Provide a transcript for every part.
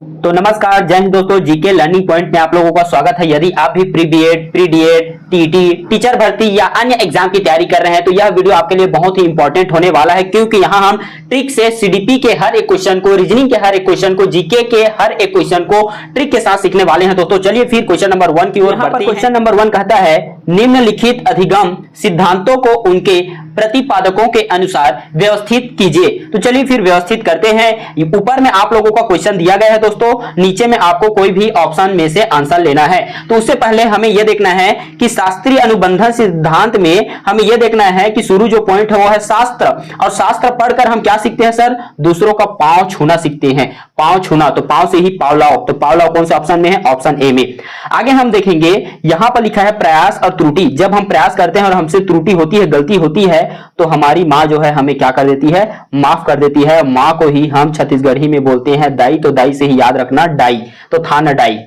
तो नमस्कार, जय हिंद दोस्तों। जीके लर्निंग पॉइंट में आप लोगों का स्वागत है। यदि आप भी pre BEd, pre DEd, TT, teacher भर्ती या अन्य एग्जाम की तैयारी कर रहे हैं तो यह वीडियो आपके लिए बहुत ही इंपॉर्टेंट होने वाला है, क्योंकि यहाँ हम ट्रिक से सीडीपी के हर एक क्वेश्चन को, रीजनिंग के हर एक क्वेश्चन को, जीके के हर एक क्वेश्चन को ट्रिक के साथ सीखने वाले हैं दोस्तों। चलिए फिर क्वेश्चन नंबर 1 की ओर बढ़ते हैं। क्वेश्चन नंबर 1 कहता है, निम्नलिखित अधिगम सिद्धांतों को उनके प्रतिपादकों के अनुसार व्यवस्थित कीजिए। तो चलिए फिर व्यवस्थित करते हैं। ऊपर में आप लोगों का क्वेश्चन दिया गया है दोस्तों, नीचे में आपको कोई भी ऑप्शन में से आंसर लेना है। तो उससे पहले हमें यह देखना है कि शास्त्रीय अनुबंधन सिद्धांत में हमें यह देखना है कि शुरू जो पॉइंट है वो है शास्त्र, और शास्त्र पढ़कर हम क्या सीखते हैं सर? दूसरों का पांव छूना सीखते हैं। पांव छूना, तो पांव से ही पाव लाओ। तो पाव लाओ कौन से ऑप्शन में है? ऑप्शन ए में। आगे हम देखेंगे, यहां पर लिखा है प्रयास और त्रुटि। जब हम प्रयास करते हैं और हमसे त्रुटि होती है, गलती होती है, तो हमारी माँ जो है हमें क्या कर देती है? माफ कर देती है। माँ को ही हम छत्तीसगढ़ी में बोलते हैं दाई, तो दाई से ही याद रखना डाई, तो था न डाई।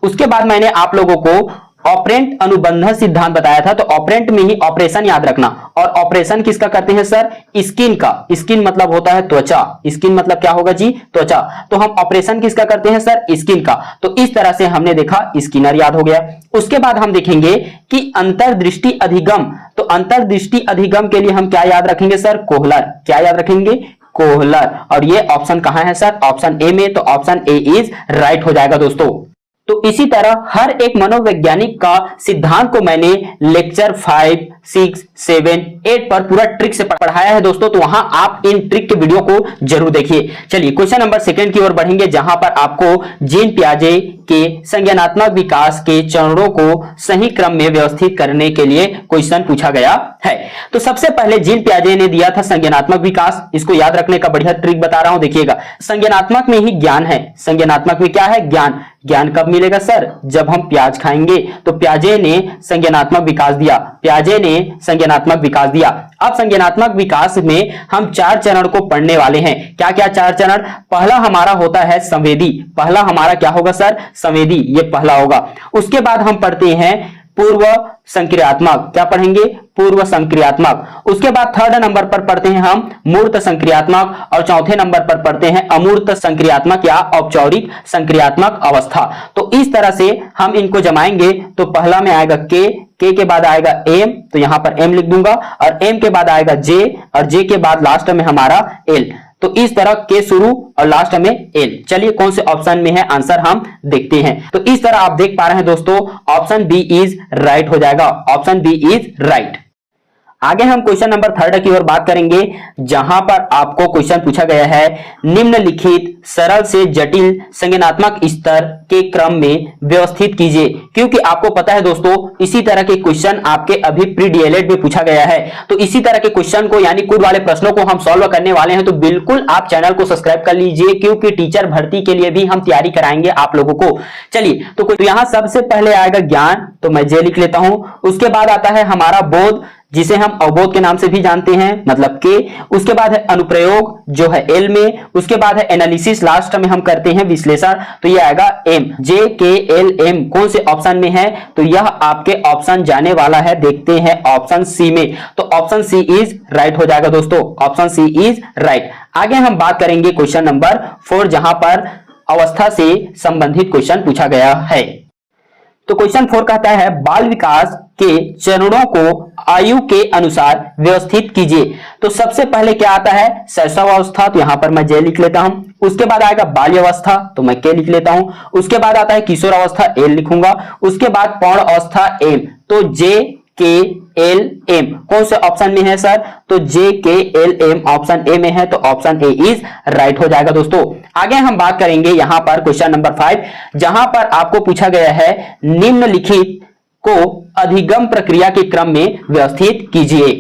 उसके बाद मैंने आप लोगों को ऑपरेंट अनुबंधन सिद्धांत बताया था, तो ऑपरेंट में ही ऑपरेशन याद रखना। और ऑपरेशन किसका करते हैं सर? स्किन का। स्किन मतलब होता है त्वचा। स्किन मतलब क्या होगा जी? त्वचा। तो हम ऑपरेशन किसका करते हैं सर? स्किन का। तो इस तरह से हमने देखा, स्किनर याद हो गया। उसके बाद हम देखेंगे कि अंतर्दृष्टि अधिगम। तो अंतर्दृष्टि अधिगम के लिए हम क्या याद रखेंगे सर? कोहलर। क्या याद रखेंगे? कोहलर। और ये ऑप्शन कहां है सर? ऑप्शन ए में। तो ऑप्शन ए इज राइट हो जाएगा दोस्तों। तो इसी तरह हर एक मनोवैज्ञानिक का सिद्धांत को मैंने लेक्चर 5, 6, 7, 8 पर पूरा ट्रिक से पढ़ाया है दोस्तों, तो वहां आप इन ट्रिक के वीडियो को जरूर देखिए। चलिए क्वेश्चन नंबर 2 की ओर बढ़ेंगे, जहां पर आपको जीन पियाजे के संज्ञानात्मक विकास के चरणों को सही क्रम में व्यवस्थित करने के लिए क्वेश्चन पूछा गया है। तो सबसे पहले जीन पियाजे ने दिया था संज्ञानात्मक विकास। इसको याद रखने का बढ़िया ट्रिक बता रहा हूं, देखिएगा। संज्ञानात्मक में ही ज्ञान है। संज्ञानात्मक में क्या है? ज्ञान। ज्ञान कब मिलेगा सर? जब हम प्याज खाएंगे। तो प्याजे ने संज्ञानात्मक विकास दिया। प्याजे ने संज्ञानात्मक विकास दिया। अब संज्ञानात्मक विकास में हम 4 चरण को पढ़ने वाले हैं। क्या क्या 4 चरण? पहला हमारा होता है संवेदी। पहला हमारा क्या होगा सर? संवेदी, ये पहला होगा। उसके बाद हम पढ़ते हैं पूर्व संक्रियात्मक। क्या पढ़ेंगे? पूर्व संक्रियात्मक। उसके बाद 3rd नंबर पर पढ़ते हैं हम मूर्त संक्रियात्मक, और 4थे नंबर पर पढ़ते हैं अमूर्त संक्रियात्मक या औपचारिक संक्रियात्मक अवस्था। तो इस तरह से हम इनको जमाएंगे। तो पहला में आएगा के के बाद आएगा एम, तो यहां पर एम लिख दूंगा, और एम के बाद आएगा जे, और जे के बाद लास्ट में हमारा एल। तो इस तरह के शुरू और लास्ट में एल। चलिए कौन से ऑप्शन में है आंसर हम देखते हैं। तो इस तरह आप देख पा रहे हैं दोस्तों, ऑप्शन बी इज राइट हो जाएगा। Option B is right. आगे हम क्वेश्चन नंबर 3 की ओर बात करेंगे, जहां पर आपको क्वेश्चन पूछा गया है, निम्नलिखित सरल से जटिल संज्ञानात्मक स्तर के क्रम में व्यवस्थित कीजिए। क्योंकि आपको पता है दोस्तों, इसी तरह के क्वेश्चन आपके अभी प्री डीएलएड में पूछा गया है। तो इसी तरह के क्वेश्चन को, यानी कुछ वाले प्रश्नों को हम सॉल्व करने वाले हैं। तो बिल्कुल आप चैनल को सब्सक्राइब कर लीजिए, क्योंकि टीचर भर्ती के लिए भी हम तैयारी कराएंगे आप लोगों को। चलिए, तो यहां सबसे पहले आएगा ज्ञान, तो मैं जे लिख लेता हूं। उसके बाद आता है हमारा बोध, जिसे हम अवबोध के नाम से भी जानते हैं, मतलब के। उसके बाद है अनुप्रयोग, जो है एल में। उसके बाद है एनालिसिस, लास्ट में हम करते हैं विश्लेषण, तो ये आएगा एम। जे के एल एम कौन से ऑप्शन में है? तो यह आपके ऑप्शन जाने वाला है, देखते हैं ऑप्शन सी में। तो ऑप्शन सी इज राइट हो जाएगा दोस्तों। Option C is right. आगे हम बात करेंगे क्वेश्चन नंबर 4, जहां पर अवस्था से संबंधित क्वेश्चन पूछा गया है। तो क्वेश्चन 4 कहता है, बाल विकास के चरणों को आयु के अनुसार व्यवस्थित कीजिए। तो सबसे पहले क्या आता है? शैशवावस्था, तो यहां पर मैं जे लिख लेता हूं। उसके बाद आएगा बाल्यावस्था, तो मैं के लिख लेता हूं। उसके बाद आता है किशोरावस्था, एल लिखूंगा। उसके बाद पौण अवस्था, एम। तो जे के एल एम कौन से ऑप्शन में है सर? तो जे के एल एम ऑप्शन ए में है। तो ऑप्शन ए इज राइट हो जाएगा दोस्तों। आगे हम बात करेंगे यहां पर क्वेश्चन नंबर 5, जहां पर आपको पूछा गया है, निम्नलिखित को अधिगम प्रक्रिया के क्रम में व्यवस्थित कीजिए।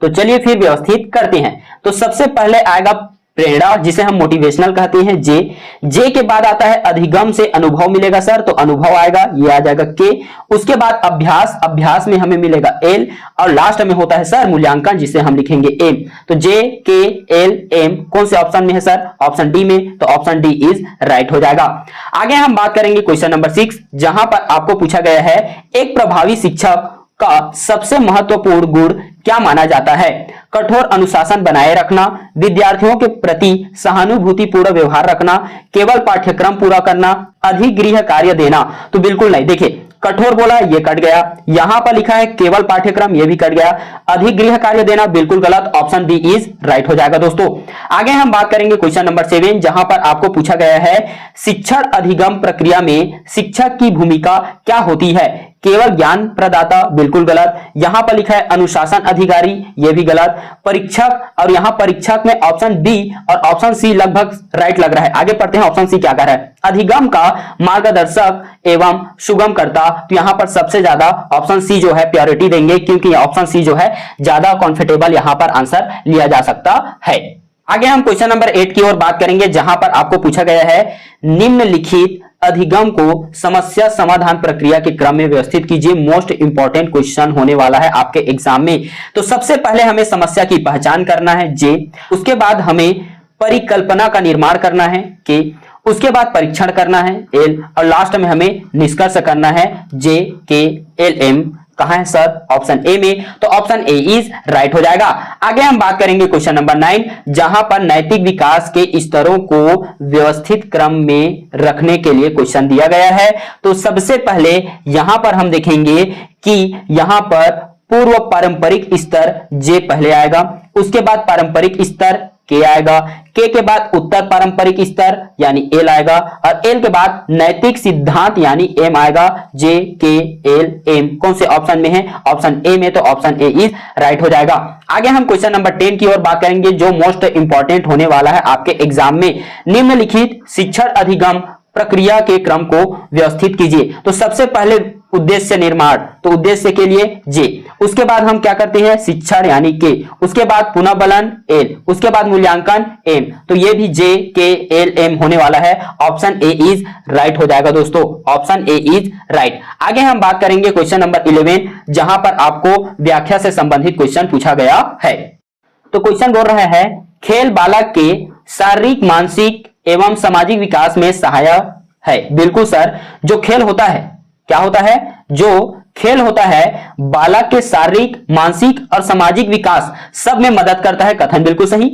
तो चलिए फिर व्यवस्थित करते हैं। तो सबसे पहले आएगा प्रेरणा, जिसे हम मोटिवेशनल कहते हैं, जे। जे के बाद आता है अधिगम से अनुभव मिलेगा सर, तो अनुभव आएगा, ये आ जाएगा के। उसके बाद अभ्यास, अभ्यास में हमें मिलेगा एल, और लास्ट में होता है सर मूल्यांकन, जिसे हम लिखेंगे एम। तो जे के एल एम कौन से ऑप्शन में है सर? ऑप्शन डी में। तो ऑप्शन डी इज राइट हो जाएगा। आगे हम बात करेंगे क्वेश्चन नंबर 6, जहां पर आपको पूछा गया है, एक प्रभावी शिक्षक का सबसे महत्वपूर्ण गुण क्या माना जाता है? कठोर अनुशासन बनाए रखना, विद्यार्थियों के प्रति सहानुभूतिपूर्ण व्यवहार रखना, केवल पाठ्यक्रम पूरा करना, अधिक गृह कार्य देना। तो बिल्कुल नहीं, देखिए कठोर बोला ये कट गया, यहां पर लिखा है केवल पाठ्यक्रम ये भी कट गया, अधिक गृह कार्य देना बिल्कुल गलत, ऑप्शन बी इज राइट हो जाएगा दोस्तों। आगे हम बात करेंगे क्वेश्चन नंबर 7, जहां पर आपको पूछा गया है शिक्षण अधिगम प्रक्रिया में शिक्षक की भूमिका क्या होती है? केवल ज्ञान प्रदाता बिल्कुल गलत, यहां पर लिखा है अनुशासन अधिकारी ये भी गलत, परीक्षक, और यहां परीक्षक में ऑप्शन बी और ऑप्शन सी लगभग राइट लग रहा है। आगे पढ़ते हैं ऑप्शन सी क्या कह रहा है, अधिगम का मार्गदर्शक एवं सुगम करता। तो यहां पर सबसे ज्यादा ऑप्शन सी जो है प्रायोरिटी देंगे, क्योंकि ऑप्शन सी जो है ज्यादा कंफर्टेबल यहां पर आंसर लिया जा सकता है। आगे हम क्वेश्चन नंबर 8 की ओर बात करेंगे, जहां पर आपको पूछा गया है निम्नलिखित अधिगम को समस्या समाधान प्रक्रिया के क्रम में व्यवस्थित कीजिए। मोस्ट इंपॉर्टेंट क्वेश्चन होने वाला है आपके एग्जाम में। तो सबसे पहले हमें समस्या की पहचान करना है जे, उसके बाद हमें परिकल्पना का निर्माण करना है के, उसके बाद परीक्षण करना है एल, और लास्ट में हमें निष्कर्ष करना है जे के एल एम। कहां है सर? ऑप्शन ए में, तो ऑप्शन ए इज राइट हो जाएगा। आगे हम बात करेंगे क्वेश्चन नंबर 9, जहां पर नैतिक विकास के स्तरों को व्यवस्थित क्रम में रखने के लिए क्वेश्चन दिया गया है। तो सबसे पहले यहां पर हम देखेंगे कि यहां पर पूर्व पारंपरिक स्तर जे पहले आएगा, उसके बाद पारंपरिक स्तर के आएगा, के बाद उत्तर पारंपरिक स्तर यानी एल आएगा, और एल के बाद नैतिक सिद्धांत यानी एम आएगा, जे के एल एम। कौन से ऑप्शन में है? ऑप्शन ए में, तो ऑप्शन ए इज राइट हो जाएगा। आगे हम क्वेश्चन नंबर 10 की ओर बात करेंगे, जो मोस्ट इंपॉर्टेंट होने वाला है आपके एग्जाम में। निम्नलिखित शिक्षण अधिगम प्रक्रिया के क्रम को व्यवस्थित कीजिए। तो सबसे पहले उद्देश्य निर्माण, तो उद्देश्य के लिए जे, उसके बाद हम क्या करते हैं शिक्षण यानी के, उसके बाद पुनः बलन एल, उसके बाद मूल्यांकन एम। तो ये भी जे के एल एम होने वाला है, ऑप्शन ए इज राइट हो जाएगा दोस्तों, ऑप्शन ए इज राइट। आगे हम बात करेंगे क्वेश्चन नंबर 11, जहां पर आपको व्याख्या से संबंधित क्वेश्चन पूछा गया है। तो क्वेश्चन बोल रहा है खेल बालक के शारीरिक, मानसिक एवं सामाजिक विकास में सहायक है। बिल्कुल सर, जो खेल होता है क्या होता है? जो खेल होता है बालक के शारीरिक, मानसिक और सामाजिक विकास सब में मदद करता है। कथन बिल्कुल सही।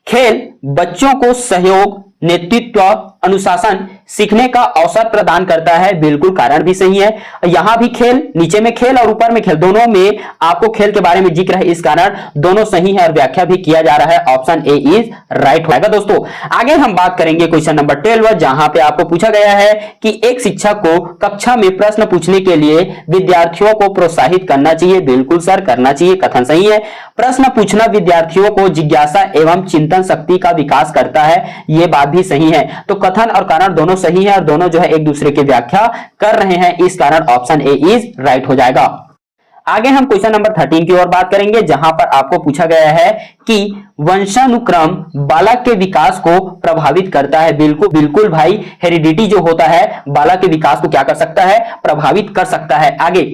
खेल बच्चों को सहयोग, नेतृत्व, अनुशासन सीखने का अवसर प्रदान करता है। बिल्कुल कारण भी सही है। यहां भी खेल, नीचे में खेल और ऊपर में खेल, दोनों में आपको खेल के बारे में जिक्र है, इस कारण दोनों सही है और व्याख्या भी किया जा रहा है। ऑप्शन ए इज राइट होगा दोस्तों। आगे हम बात करेंगे क्वेश्चन नंबर 12, जहां पे आपको पूछा गया है कि एक शिक्षक को कक्षा में प्रश्न पूछने के लिए विद्यार्थियों को प्रोत्साहित करना चाहिए। बिल्कुल सर, करना चाहिए, कथन सही है। प्रश्न पूछना विद्यार्थियों को जिज्ञासा एवं चिंतन शक्ति का विकास करता है, यह बात भी सही है। तो कथन और कारण दोनों सही है और दोनों जो है एक दूसरे की व्याख्या कर रहे हैं, इस कारण ऑप्शन ए इज राइट हो जाएगा। आगे हम क्वेश्चन नंबर 13 की ओर बात करेंगे, जहां पर आपको पूछा गया है कि वंशानुक्रम बालक के विकास को प्रभावित करता है। बिल्कुल भाई, हेरिडिटी जो होता है बालक के विकास को क्या कर सकता है? प्रभावित कर सकता है। आगे,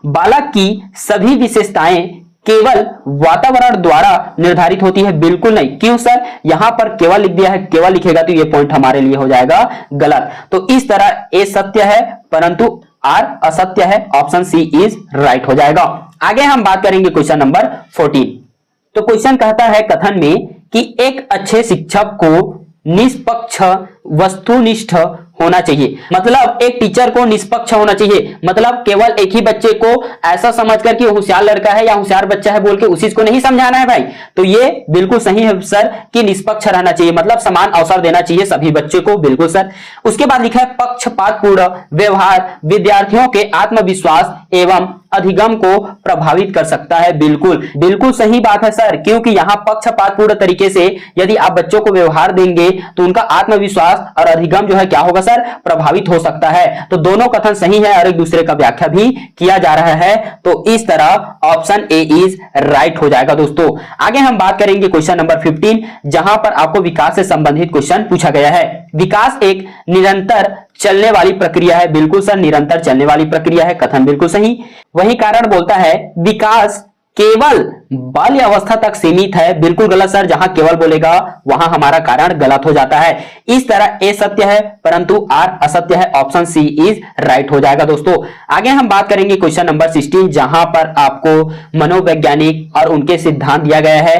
बालक की सभी विशेषताएं केवल वातावरण द्वारा निर्धारित होती है। बिल्कुल नहीं। क्यों सर? यहां पर केवल लिख दिया है, केवल लिखेगा तो ये पॉइंट हमारे लिए हो जाएगा गलत। तो इस तरह ए सत्य है परंतु आर असत्य है, ऑप्शन सी इज राइट हो जाएगा। आगे हम बात करेंगे क्वेश्चन नंबर 14। तो क्वेश्चन कहता है कथन में कि एक अच्छे शिक्षक को निष्पक्ष, वस्तुनिष्ठ होना चाहिए। मतलब एक टीचर को निष्पक्ष होना चाहिए, मतलब केवल एक ही बच्चे को ऐसा समझकर कि होशियार लड़का है या होशियार बच्चा है बोल के उसी को नहीं समझाना है भाई। तो ये बिल्कुल सही है सर कि निष्पक्ष रहना चाहिए, मतलब समान अवसर देना चाहिए सभी बच्चे को। बिल्कुल सर। उसके बाद लिखा है पक्षपातपूर्ण व्यवहार विद्यार्थियों के आत्मविश्वास एवं अधिगम को प्रभावित कर सकता है। बिल्कुल सही बात है सर, क्योंकि यहाँ पक्षपातपूर्ण तरीके से यदि आप बच्चों को व्यवहार देंगे तो उनका आत्मविश्वास और अधिगम जो है क्या होगा सर? प्रभावित हो सकता है। तो दोनों कथन सही है और एक दूसरे का व्याख्या भी किया जा रहा है। तो इस तरह ऑप्शन ए इज राइट हो जाएगा दोस्तों। आगे हम बात करेंगे क्वेश्चन नंबर 15, जहां पर आपको विकास से संबंधित क्वेश्चन पूछा गया है। विकास एक निरंतर चलने वाली प्रक्रिया है। बिल्कुल सर, निरंतर चलने वाली प्रक्रिया है, कथन बिल्कुल सही। वही कारण बोलता है विकास केवल बाल्य अवस्था तक सीमित है। बिल्कुल गलत सर, जहां केवल बोलेगा वहां हमारा कारण गलत हो जाता है। इस तरह ए सत्य है परंतु आर असत्य है। ऑप्शन सी इज राइट हो जाएगा दोस्तों। आगे हम बात करेंगे क्वेश्चन नंबर 16, जहां पर आपको मनोवैज्ञानिक और उनके सिद्धांत दिया गया है।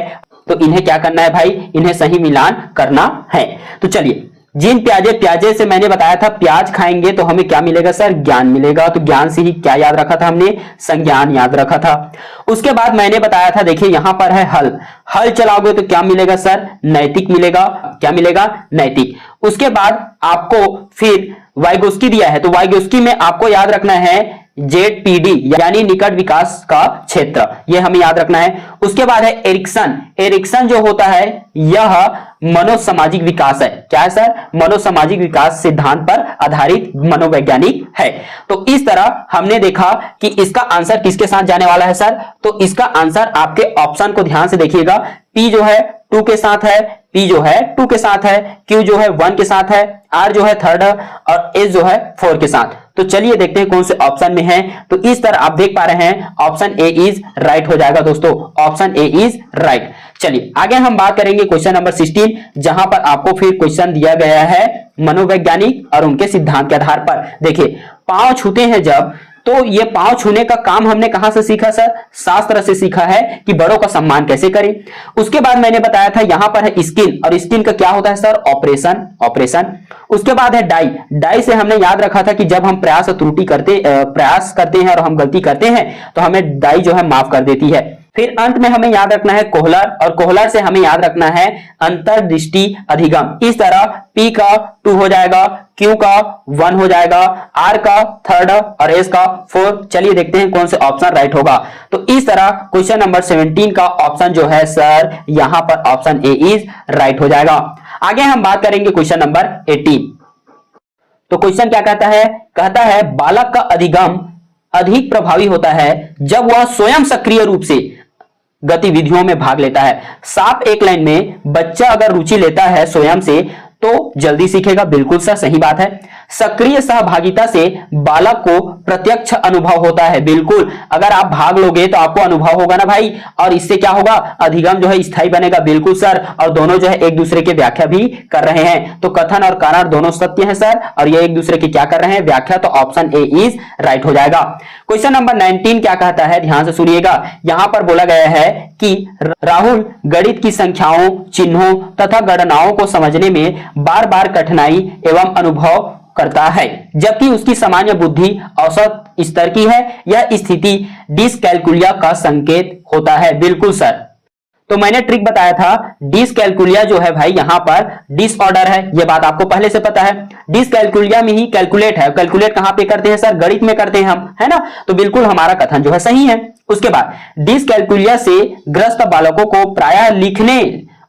तो इन्हें क्या करना है भाई, इन्हें सही मिलान करना है। तो चलिए, जिन प्याजे से मैंने बताया था प्याज खाएंगे तो हमें क्या मिलेगा सर, ज्ञान मिलेगा। तो ज्ञान से ही क्या याद रखा था हमने, संज्ञान याद रखा था। उसके बाद मैंने बताया था, देखिए यहां पर है हल, हल चलाओगे तो क्या मिलेगा सर, नैतिक मिलेगा। क्या मिलेगा, नैतिक। उसके बाद आपको फिर वाइगोस्की दिया है, तो वाइगोस्की में आपको याद रखना है जेडपीडी यानी निकट विकास का क्षेत्र, यह हमें याद रखना है। उसके बाद है एरिक्सन, एरिक्सन जो होता है यह मनोसामाजिक विकास है। क्या है सर, मनोसामाजिक विकास सिद्धांत पर आधारित मनोवैज्ञानिक है। तो इस तरह हमने देखा कि इसका आंसर किसके साथ जाने वाला है सर, तो इसका आंसर आपके ऑप्शन को ध्यान से देखिएगा। पी जो है 2 के साथ है, पी जो है 2 के साथ है, क्यू जो है 1 के साथ है, आर जो है 3rd और एस जो है 4 के साथ। तो चलिए देखते हैं कौन से ऑप्शन में है। तो इस तरह आप देख पा रहे हैं ऑप्शन ए इज राइट हो जाएगा दोस्तों, ऑप्शन ए इज राइट। चलिए आगे हम बात करेंगे क्वेश्चन नंबर 16, जहां पर आपको फिर क्वेश्चन दिया गया है मनोवैज्ञानिक और उनके सिद्धांत के आधार पर। देखिए, पांव छूते हैं जब, तो ये पांव छूने का काम हमने कहां से सीखा सर, शास्त्र से सीखा है कि बड़ों का सम्मान कैसे करें। उसके बाद मैंने बताया था यहां पर है स्किन, और स्किन का क्या होता है सर, ऑपरेशन, ऑपरेशन। उसके बाद है डाई, डाई से हमने याद रखा था कि जब हम प्रयास करते हैं और हम गलती करते हैं तो हमें डाई जो है माफ कर देती है। फिर अंत में हमें याद रखना है कोहलर, और कोहलर से हमें याद रखना है अंतर्दृष्टि अधिगम। इस तरह P का 2 हो जाएगा, Q का 1 हो जाएगा, R का 3rd और S का 4। चलिए देखते हैं कौन से ऑप्शन राइट होगा। तो इस तरह क्वेश्चन नंबर 17 का ऑप्शन जो है सर, यहां पर ऑप्शन ए इज राइट हो जाएगा। आगे हम बात करेंगे क्वेश्चन नंबर 18। तो क्वेश्चन क्या कहता है बालक का अधिगम अधिक प्रभावी होता है जब वह स्वयं सक्रिय रूप से गतिविधियों में भाग लेता है। साफ एक लाइन में, बच्चा अगर रुचि लेता है स्वयं से तो जल्दी सीखेगा। बिल्कुल सर, सही बात है। सक्रिय सहभागिता से बालक को प्रत्यक्ष अनुभव होता है। बिल्कुल, अगर आप भाग लोगे तो आपको अनुभव होगा ना भाई, और इससे क्या होगा, अधिगम जो है स्थायी बनेगा। बिल्कुल सर, और दोनों जो है एक दूसरे की व्याख्या भी कर रहे हैं। तो कथन और कारण दोनों सत्य है सर, और ये एक दूसरे की क्या कर रहे हैं, व्याख्या। तो ऑप्शन ए इज राइट हो जाएगा। क्वेश्चन नंबर 19 क्या कहता है, ध्यान से सुनिएगा। यहां पर बोला गया है कि राहुल गणित की संख्याओं, चिन्हों तथा गणनाओं को समझने में बार बार कठिनाई एवं अनुभव करता है, जबकि उसकी सामान्य बुद्धि औसत स्तर की है। यह स्थिति डिसकैलकुलिया का संकेत होता है। बिल्कुल सर, तो मैंने ट्रिक बताया था, डिसकैलकुलिया जो है भाई यहां पर डिसऑर्डर है, यह बात आपको पहले से पता है। डिसकैलकुलिया में ही कैलकुलेट है, कैलकुलेट कहां पे करते हैं सर, गणित में करते हैं हम, है ना। तो बिल्कुल हमारा कथन जो है सही है। उसके बाद डिसकैलकुलिया से ग्रस्त बालकों को प्रायः लिखने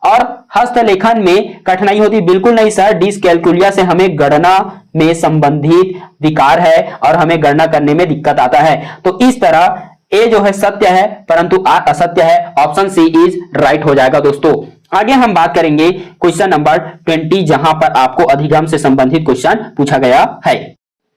और हस्तलेखन में कठिनाई होती। बिल्कुल नहीं सर, डिसकैलकुलिया से हमें गणना में संबंधित विकार है और हमें गणना करने में दिक्कत आता है। तो इस तरह ए जो है सत्य है परंतु आर असत्य है। ऑप्शन सी इज राइट हो जाएगा दोस्तों। आगे हम बात करेंगे क्वेश्चन नंबर 20, जहां पर आपको अधिगम से संबंधित क्वेश्चन पूछा गया है।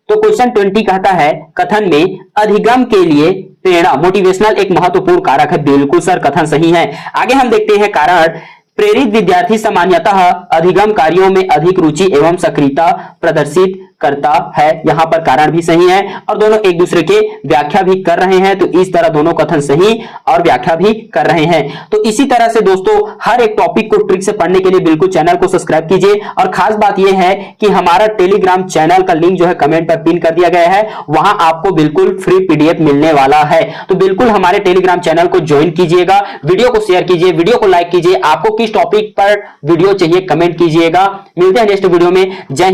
तो क्वेश्चन 20 कहता है, कथन में अधिगम के लिए प्रेरणा, मोटिवेशनल एक महत्वपूर्ण कारक है। बिल्कुल सर, कथन सही है। आगे हम देखते हैं कारण, प्रेरित विद्यार्थी सामान्यतः अधिगम कार्यों में अधिक रुचि एवं सक्रियता प्रदर्शित करता है। यहां पर कारण भी सही है और दोनों एक दूसरे के व्याख्या भी कर रहे हैं। तो इस तरह दोनों कथन सही और व्याख्या भी कर रहे हैं। तो इसी तरह से दोस्तों हर एक टॉपिक को ट्रिक से पढ़ने के लिए बिल्कुल चैनल को सब्सक्राइब कीजिए। और खास बात यह है कि हमारा टेलीग्राम चैनल का लिंक जो है कमेंट पर पिन कर दिया गया है, वहां आपको बिल्कुल फ्री पीडीएफ मिलने वाला है। तो बिल्कुल हमारे टेलीग्राम चैनल को ज्वाइन कीजिएगा, वीडियो को शेयर कीजिए, वीडियो को लाइक कीजिए। आपको किस टॉपिक पर वीडियो चाहिए कमेंट कीजिएगा। मिलते हैं नेक्स्ट वीडियो में। जय हिंद।